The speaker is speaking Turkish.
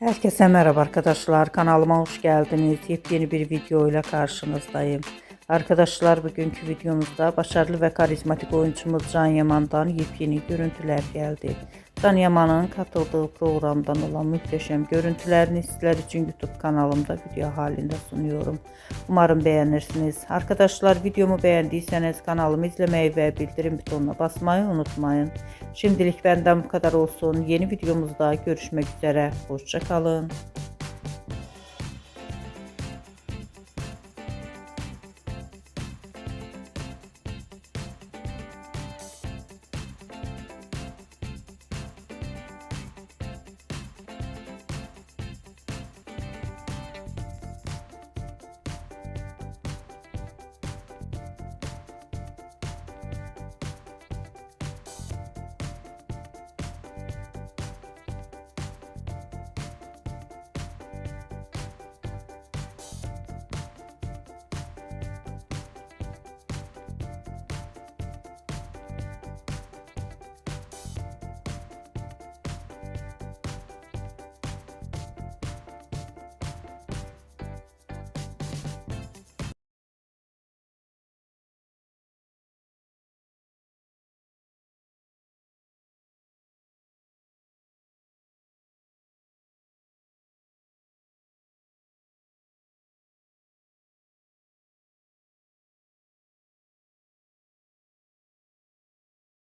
Herkese merhaba arkadaşlar. Kanalıma hoş geldiniz. Yepyeni bir video ile karşınızdayım. Arkadaşlar bugünkü videomuzda başarılı ve karizmatik oyuncumuz Can Yaman'dan yepyeni görüntüler geldi. Can Yaman'ın katıldığı programdan olan muhteşem görüntülerini sizler için YouTube kanalımda video halinde sunuyorum. Umarım beğenirsiniz. Arkadaşlar videomu beğendiyseniz kanalımı izlemeyi ve bildirim butonuna basmayı unutmayın. Şimdilik benden bu kadar olsun. Yeni videomuzda görüşmek üzere. Hoşça kalın.